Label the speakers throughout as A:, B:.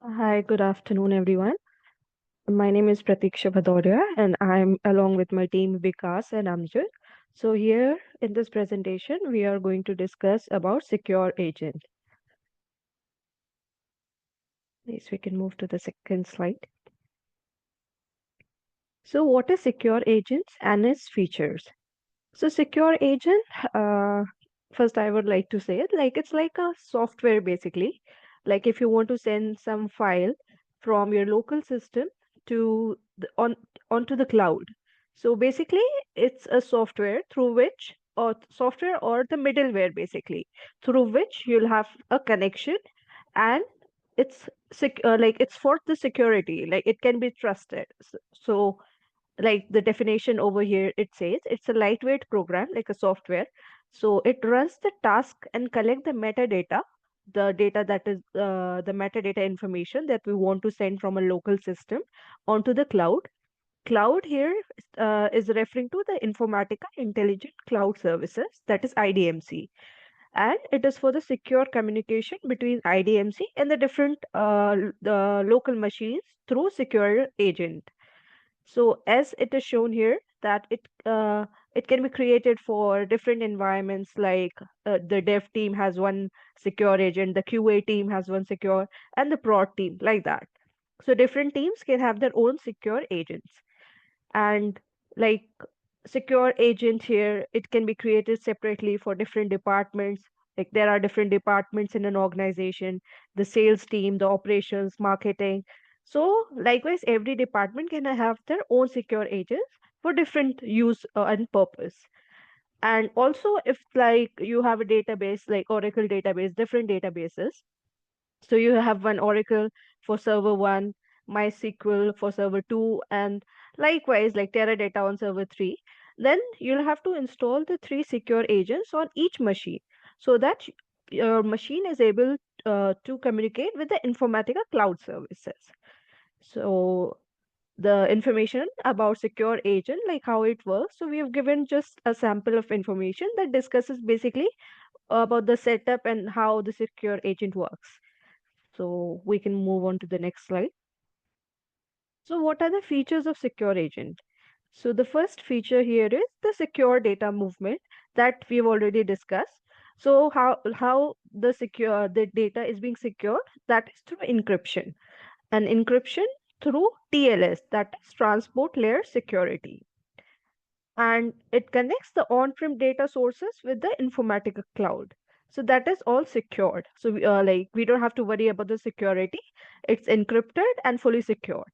A: Hi, good afternoon, everyone. My name is Pratiksha Bhadoria, and I'm along with my team Vikas and Amjad. So here in this presentation, we are going to discuss about secure agent. Yes, we can move to the second slide. So what is secure agents and its features? So secure agent, uh, first I would like to say it like it's like a software basically. Like if you want to send some file from your local system to onto the cloud. So basically it's a software through which or software or the middleware basically through which you'll have a connection and like it's for the security, like it can be trusted. So like the definition over here, it says it's a lightweight program like a software, so it runs the task and collect the metadata, the data that is the metadata information that we want to send from a local system onto the cloud here is referring to the Informatica Intelligent Cloud Services, that is IDMC, and it is for the secure communication between IDMC and the different the local machines through secure agent. So as it is shown here that it can be created for different environments, like the dev team has one secure agent, the QA team has one secure, and the prod team like that. So different teams can have their own secure agents. And like secure agent here, it can be created separately for different departments. Like there are different departments in an organization, the sales team, the operations, marketing. So likewise, every department can have their own secure agents for different use and purpose. And also if like you have a database like Oracle database, different databases, so you have one Oracle for server 1, MySQL for server 2, and likewise like Teradata on server 3. Then you'll have to install the three secure agents on each machine so that your machine is able to communicate with the Informatica cloud services. So the information about secure agent, like how it works. So we have given just a sample of information that discusses basically about the setup and how the secure agent works. So we can move on to the next slide. So what are the features of secure agent? So the first feature here is the secure data movement that we've already discussed. So how the data is being secured, that is through encryption, and encryption through TLS, that is transport layer security, and it connects the on-prem data sources with the Informatica cloud. So that is all secured. So like we don't have to worry about the security. It's encrypted and fully secured.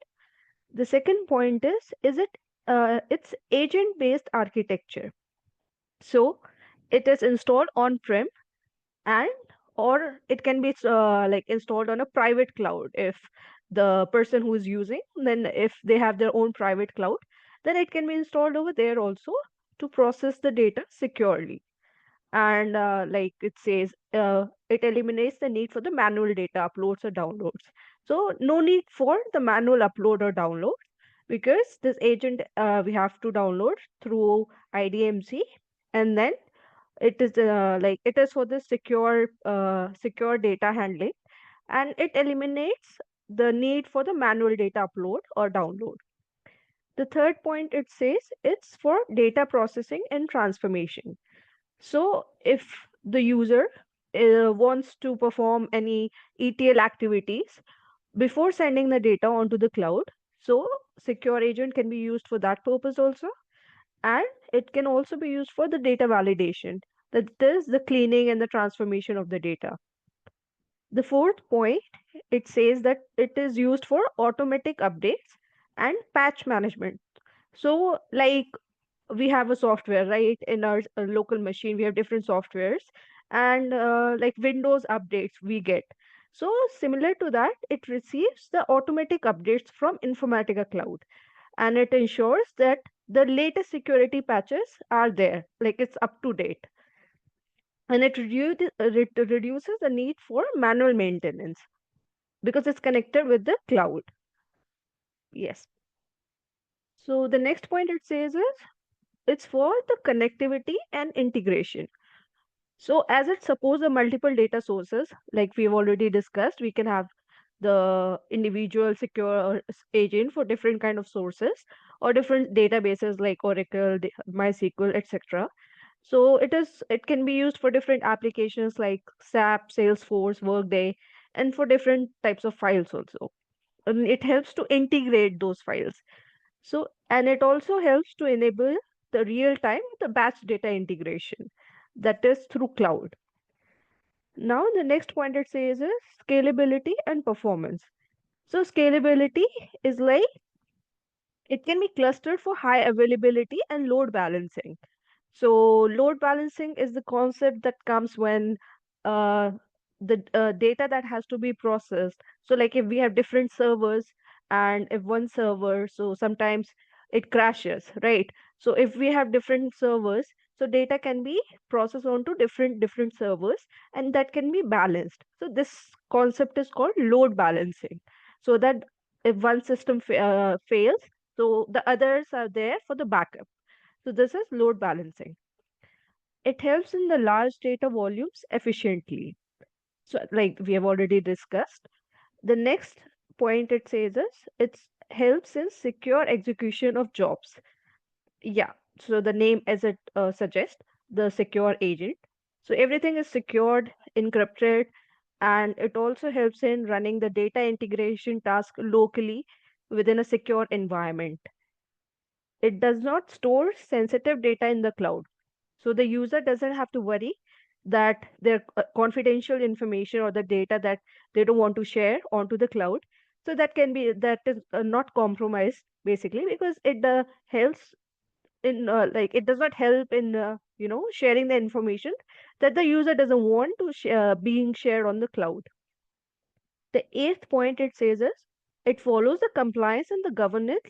A: The second point is it's agent-based architecture. So it is installed on-prem and or it can be like installed on a private cloud if the person who is using, then if they have their own private cloud, then it can be installed over there also to process the data securely. And like it says, it eliminates the need for the manual data uploads or downloads. So no need for the manual upload or download, because this agent we have to download through IDMC, and then it is like it is for the secure data handling, and it eliminates the need for the manual data upload or download. The third point, it says it's for data processing and transformation. So if the user wants to perform any ETL activities before sending the data onto the cloud, so secure agent can be used for that purpose also, and it can also be used for the data validation, that is the cleaning and the transformation of the data. The fourth point, it says that it is used for automatic updates and patch management. So like we have a software, right? In our local machine we have different softwares, and like Windows updates we get. So similar to that, it receives the automatic updates from Informatica cloud, and it ensures that the latest security patches are there, like it's up to date, and it reduces the need for manual maintenance because it's connected with the cloud. Yes. So the next point it says is it's for the connectivity and integration. So as it supports the multiple data sources, like we've already discussed, we can have the individual secure agent for different kind of sources or different databases like Oracle, MySQL, etc. So it can be used for different applications like SAP, Salesforce, Workday, and for different types of files also. And it helps to integrate those files. So, and it also helps to enable the real time, the batch data integration, that is through cloud. Now, the next point it says is scalability and performance. So, scalability is like it can be clustered for high availability and load balancing. So load balancing is the concept that comes when uh, the data that has to be processed. So like if we have different servers and if one server, so sometimes it crashes, right? So if we have different servers, so data can be processed onto different servers and that can be balanced. So this concept is called load balancing. So that if one system fails, so the others are there for the backup. So this is load balancing. It helps in the large data volumes efficiently. So like we have already discussed. The next point it says is it helps in secure execution of jobs. Yeah. So the name as it suggests, the secure agent. So everything is secured, encrypted, and it also helps in running the data integration task locally within a secure environment. It does not store sensitive data in the cloud. So the user doesn't have to worry that their confidential information or the data that they don't want to share onto the cloud. So that is not compromised basically because it helps in like it does not help in sharing the information that the user doesn't want to being shared on the cloud. The eighth point it says is it follows the compliance and the governance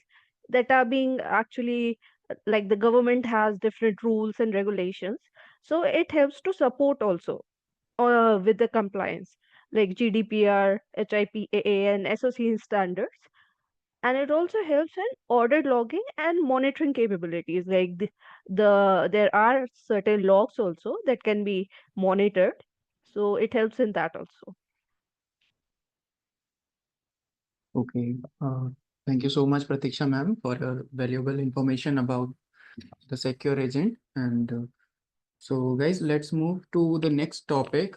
A: that are being actually like the government has different rules and regulations. So it helps to support also with the compliance like GDPR, HIPAA, and SOC standards. And it also helps in audit logging and monitoring capabilities. Like there are certain logs also that can be monitored. So it helps in that also.
B: Okay. Thank you so much, Pratiksha ma'am, for your valuable information about the secure agent. And so, guys, let's move to the next topic.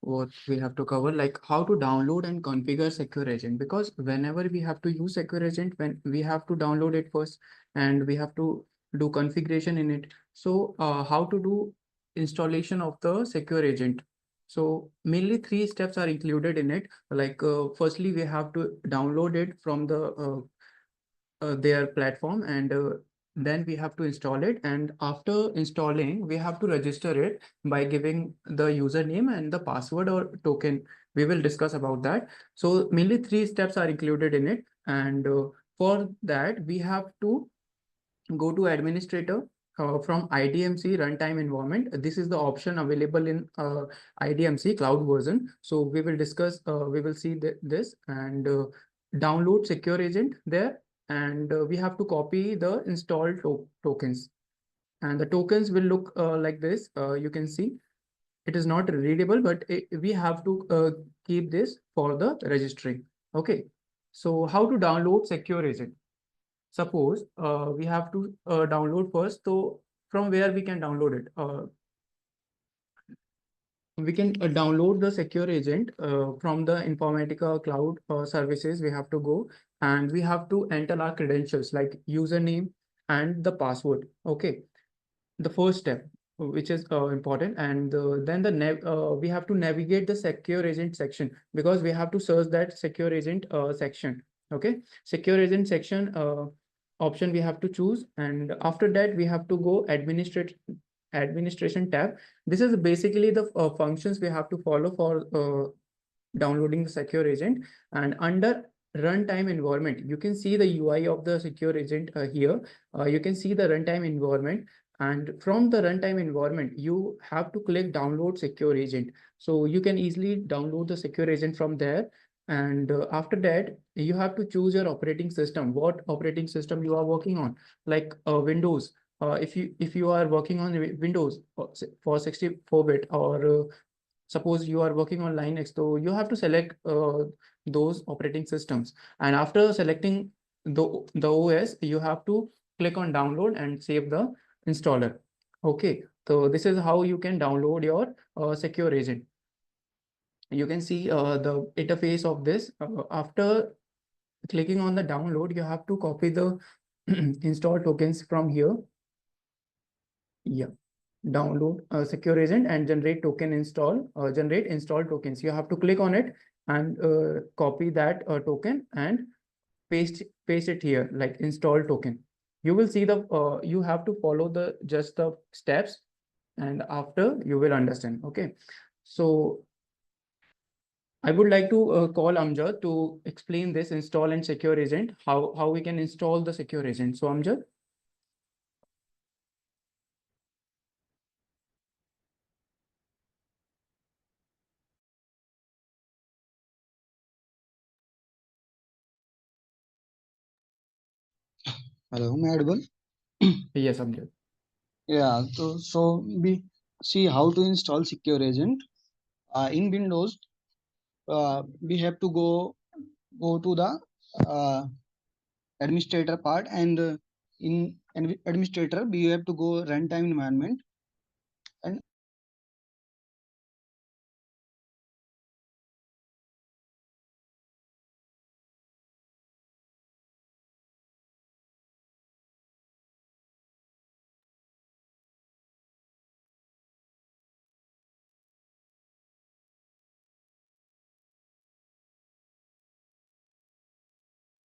B: What we have to cover, like how to download and configure secure agent. Because whenever we have to use secure agent, when we have to download it first, and we have to do configuration in it. So, how to do installation of the secure agent? So mainly three steps are included in it. Like firstly, we have to download it from their platform, and then we have to install it. And after installing, we have to register it by giving the username and the password or token. We will discuss about that. So mainly three steps are included in it. And for that, we have to go to administrator from IDMC runtime environment. This is the option available in IDMC cloud version. So we will see this and download secure agent there. And we have to copy the installed tokens. And the tokens will look like this. You can see it is not readable, but we have to keep this for the registry. Okay. So how to download secure agent? Suppose we have to download first. So from where we can download it? We can download the secure agent from the Informatica cloud services. We have to go and we have to enter our credentials like username and the password. Okay, the first step, which is important. And then we have to navigate the secure agent section, because we have to search that secure agent section. Okay, secure agent section option we have to choose, and after that we have to go administration tab. This is basically the functions we have to follow for downloading the secure agent. And under runtime environment, you can see the UI of the secure agent here. You can see the runtime environment, and from the runtime environment, you have to click download secure agent. So you can easily download the secure agent from there. And after that, you have to choose your operating system, what operating system you are working on, like Windows. If you are working on Windows for 64-bit, or suppose you are working on Linux, so you have to select those operating systems. And after selecting the OS, you have to click on download and save the installer. Okay, so this is how you can download your secure agent. You can see the interface of this. After clicking on the download, you have to copy the install tokens from here. Yeah, download secure agent and generate token install, generate install tokens. You have to click on it and copy that token and paste it here, like install token. You will see the you have to follow just the steps, and after you will understand. Okay, so I would like to call Amjad to explain this install and secure agent, how we can install the secure agent. So Amjad.
C: Hello, am I audible?
B: Yes, Amjad.
C: Yeah, so we see how to install secure agent. In Windows, we have to go to the administrator part, and in administrator we have to go runtime environment, and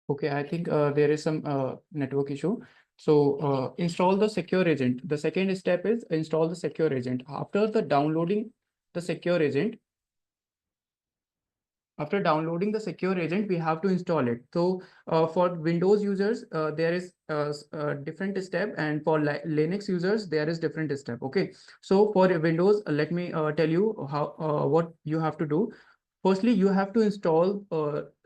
B: Okay, I think there is some network issue. So install the secure agent. The second step is install the secure agent. After downloading the secure agent, we have to install it. So for Windows users, there is different step, and for Linux users, there is different step. Okay, so for Windows, let me tell you how what you have to do. Firstly, you have to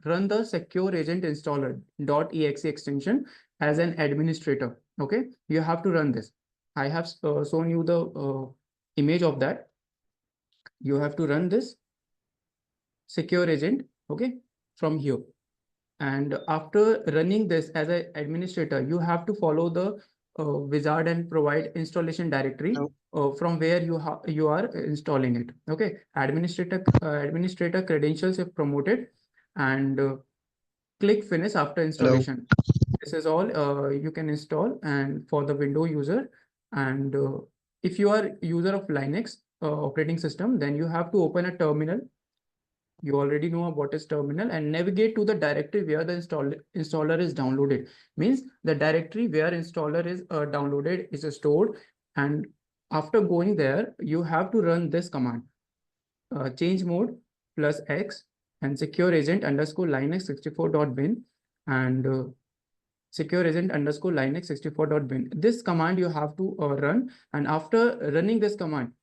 B: run the secure agent installer .exe extension as an administrator. Okay, you have to run this. I have shown you the image of that. You have to run this secure agent, okay, from here. And after running this as an administrator, you have to follow the wizard and provide installation directory from where you are installing it. Okay, administrator credentials if promoted, and click finish after installation. This is all you can install, and for the Windows user. And if you are user of Linux operating system, then you have to open a terminal. You already know what is terminal, and navigate to the directory where the installer is downloaded. Means the directory where installer is downloaded is stored. And after going there, you have to run this command, change mode +X and secure agent underscore Linux 64.bin and secure agent underscore Linux 64.bin. This command you have to run, and after running this command,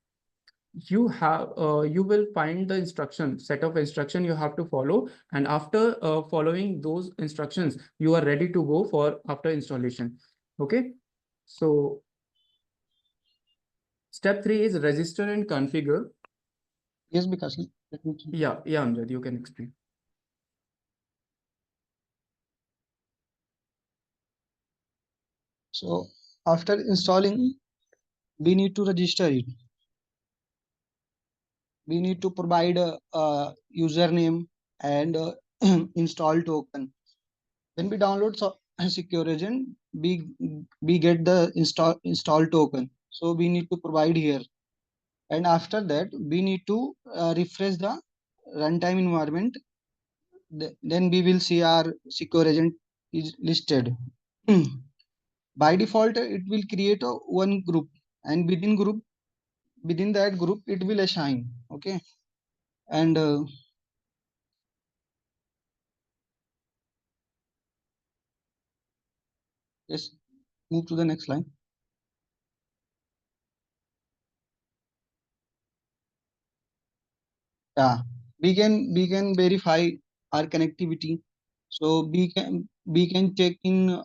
B: you will find the set of instruction you have to follow, and after following those instructions, you are ready to go for after installation. Okay, so step 3 is register and configure.
C: yes, because
B: Yeah, Amjad, you can explain.
C: so after installing, we need to register it. We need to provide a username and install token. When we download secure agent, we get the install token. So we need to provide here, and after that we need to refresh the runtime environment. Then we will see our secure agent is listed. By default, it will create one group, and within that group it will assign. Okay, and let's move to the next line. Yeah, we can verify our connectivity. So we can check in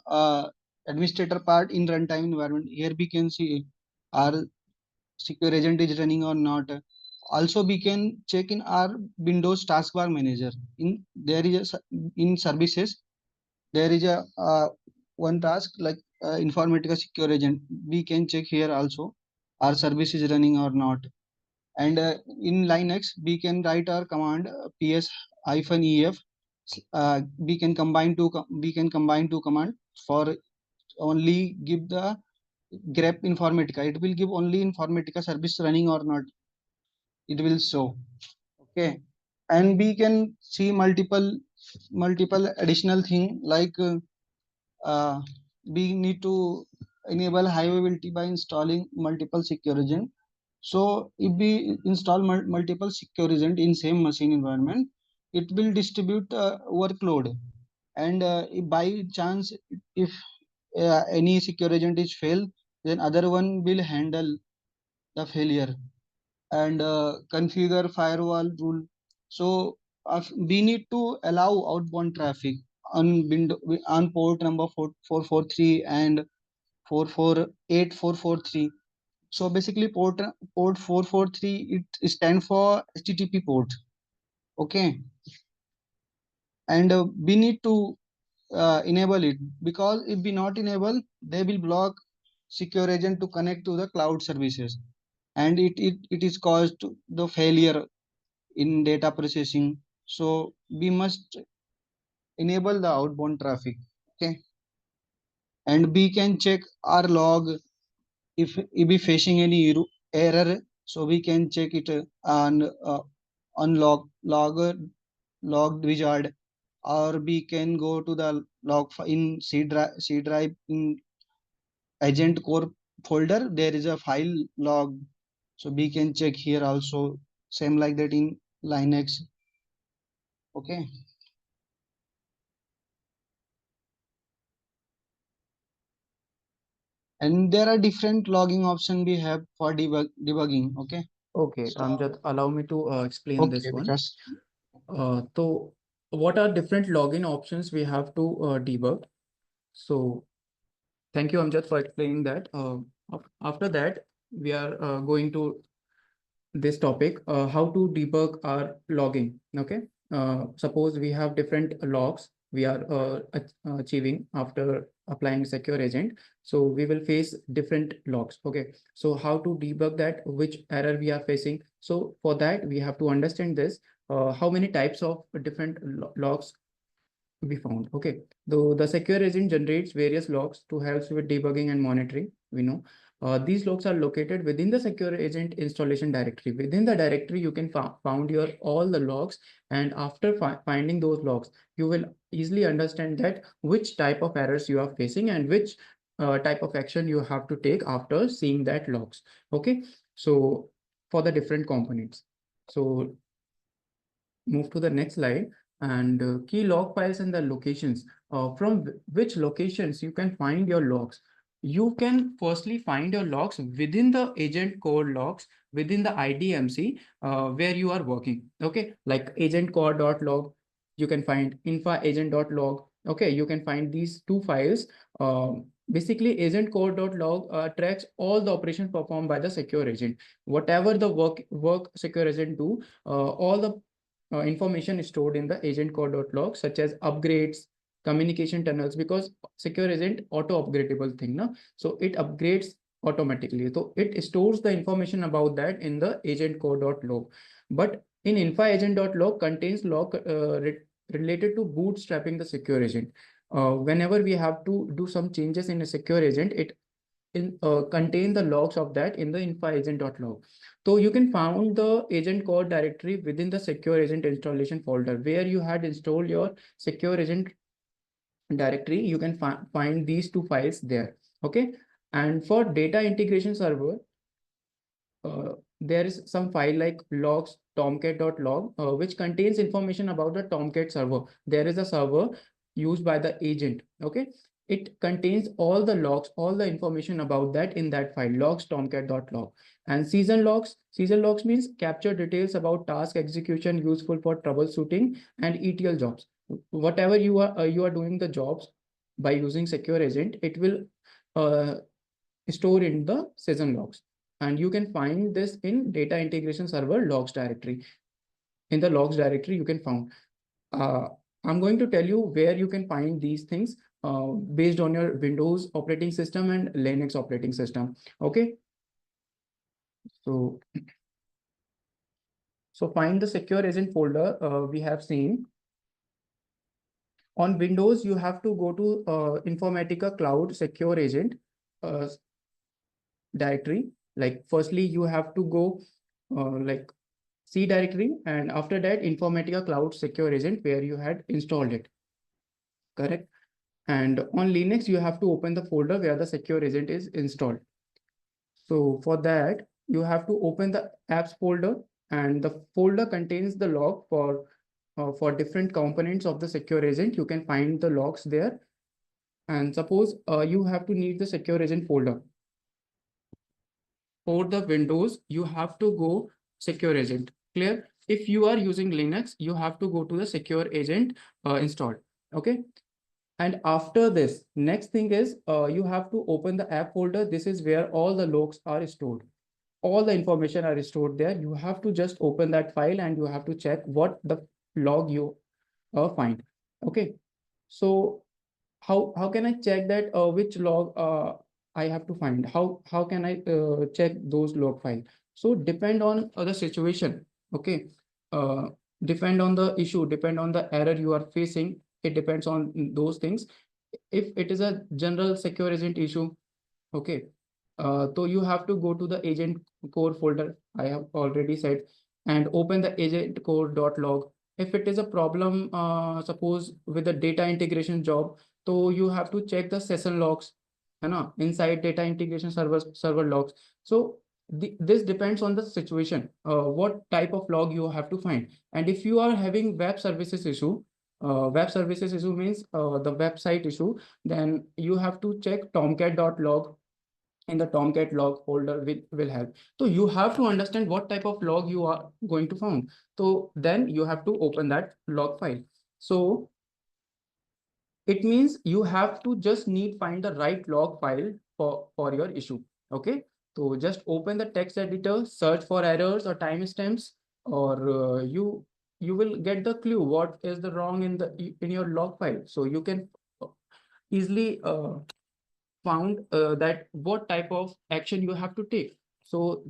C: administrator part in runtime environment. Here we can see our secure agent is running or not. also we can check in our Windows taskbar manager. In services there is a one task like Informatica secure agent. We can check here also our service is running or not. And in Linux we can write our command ps-ef. We can combine two command for only give the grep Informatica. It will give only Informatica service running or not. It will show. Okay, and we can see multiple additional thing like we need to enable high availability by installing multiple secure agent. So if we install multiple secure agent in same machine environment, it will distribute workload. And if by chance if any secure agent is fail, then other one will handle the failure. And configure firewall rule. So we need to allow outbound traffic on window on port number 4443 and 448443. So basically port 443 it stand for HTTP port. Okay, and we need to enable it, because if we not enable, they will block secure agent to connect to the cloud services, and it is caused the failure in data processing. So we must enable the outbound traffic. Okay, and we can check our log if we facing any error. So we can check it on log wizard, or we can go to the in C drive in agent core folder. There is a file log, so we can check here also, same like that in Linux. Okay, and there are different logging option we have for debugging. Okay,
B: Okay,
C: so
B: just allow me to explain this
C: okay,
B: one.
C: because
B: So what are different login options we have to debug? So thank you, Amjad, for explaining that. After that, we are going to this topic, how to debug our logging. Okay, suppose we have different logs we are achieving after applying secure agent, so we will face different logs. Okay, so how to debug that, which error we are facing? So for that we have to understand this, how many types of different logs we found. Okay, though the secure agent generates various logs to help with debugging and monitoring. We know these logs are located within the secure agent installation directory. Within the directory, you can found your all the logs, and after finding those logs, you will easily understand that which type of errors you are facing and which type of action you have to take after seeing that logs. Okay, so for the different components. So move to the next slide, and key log files and the locations, from which locations you can find your logs. You can firstly find your logs within the agent code logs within the IDMC where you are working. Okay, like agent core.log, you can find infa agent.log. Okay, you can find these two files. Basically agent core.log tracks all the operations performed by the secure agent. Whatever the work secure agent do, all the information is stored in the agent core.log, such as upgrades, communication tunnels, because secure isn't auto upgradable thing, no? So it upgrades automatically. So it stores the information about that in the agent core.log. But in infa-agent.log contains log related to bootstrapping the secure agent. Whenever we have to do some changes in a secure agent, it contain the logs of that in the infa-agent.log. So you can find the agent code directory within the secure agent installation folder where you had installed your secure agent directory. You can find these two files there. Okay, and for data integration server, there is some file like logs tomcat.log, which contains information about the Tomcat server. There is a server used by the agent. Okay, it contains all the logs, all the information about that in that file, logs tomcat.log. And season logs means capture details about task execution useful for troubleshooting and ETL jobs. Whatever you are doing the jobs by using secure agent, it will store in the season logs. And you can find this in data integration server logs directory. In the logs directory, you can find. I'm going to tell you where you can find these things based on your Windows operating system and Linux operating system. Okay. So find the secure agent folder we have seen. On Windows, you have to go to Informatica Cloud Secure Agent directory. Like firstly, you have to go like C directory, and after that Informatica Cloud Secure Agent where you had installed it. Correct. And on Linux, you have to open the folder where the secure agent is installed. So for that, you have to open the apps folder, and the folder contains the log for different components of the secure agent. You can find the logs there. And suppose you have to need the secure agent folder. For the Windows, you have to go secure agent. Clear? If you are using Linux, you have to go to the secure agent installed. Okay. And after this, next thing is you have to open the app folder. This is where all the logs are stored. All the information are stored there. You have to just open that file and you have to check what the log you find. Okay. So how can I check that which log I have to find? How can I check those log file? So depend on the situation. Okay. Depend on the issue, depend on the error you are facing. It depends on those things. If it is a general secure agent issue, okay, so you have to go to the agent core folder, I have already said, and open the agent core.log. If it is a problem, suppose with the data integration job, so you have to check the session logs, inside data integration server logs. So this depends on the situation, what type of log you have to find. And if you are having web services issue means the website issue, then you have to check tomcat.log. In the Tomcat log folder will help. So you have to understand what type of log you are going to find. So then you have to open that log file. So it means you have to just find the right log file for your issue. Okay. So just open the text editor, search for errors or timestamps, or you will get the clue what is the wrong in your log file. So you can easily found that what type of action you have to take. So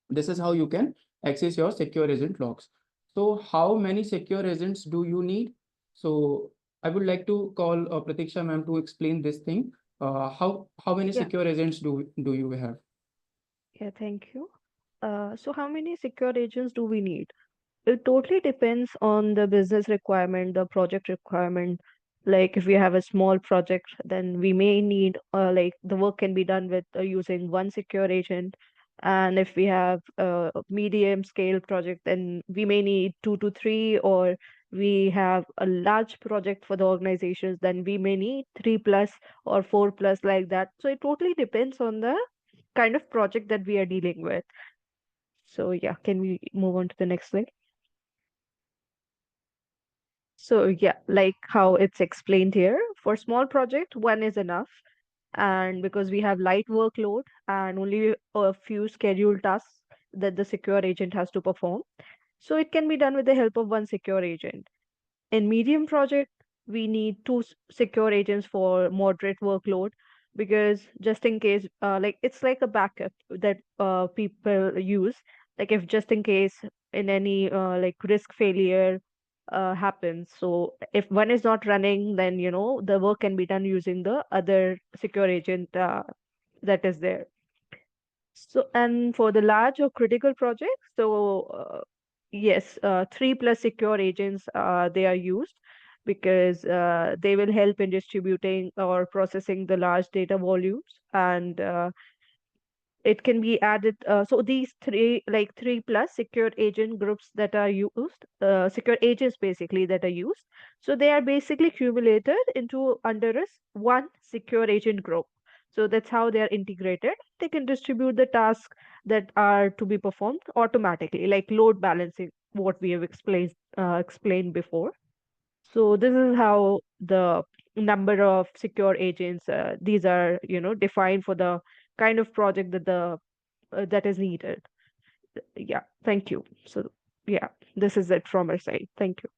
B: this is how you can access your secure agent logs. So how many secure agents do you need? So I would like to call Pratiksha ma'am to explain this thing. How many
A: Yeah.
B: secure agents do you have?
A: Yeah, thank you. So how many secure agents do we need? It totally depends on the business requirement, the project requirement. Like if we have a small project, then we may need like the work can be done with using one secure agent. And if we have a medium scale project, then we may need two to three, or we have a large project for the organizations, then we may need three plus or four plus like that. So it totally depends on the kind of project that we are dealing with. So yeah, can we move on to the next slide? So yeah, like how it's explained here, for small project, one is enough. And because we have light workload and only a few scheduled tasks that the secure agent has to perform, so it can be done with the help of one secure agent. In medium project, we need two secure agents for moderate workload, because just in case, like it's like a backup that people use. Like if just in case in any like risk failure happens, so if one is not running, then the work can be done using the other secure agent that is there. So, and for the large or critical projects, so yes, three plus secure agents they are used, because they will help in distributing or processing the large data volumes, and it can be added. So these three, like three plus secure agent groups that are used, secure agents basically that are used. So they are basically accumulated into under one secure agent group. So that's how they are integrated. They can distribute the tasks that are to be performed automatically, like load balancing, what we have explained before. So this is how the number of secure agents, these are, defined for the kind of project that is needed. Yeah, thank you. So yeah, this is it from our side. Thank you.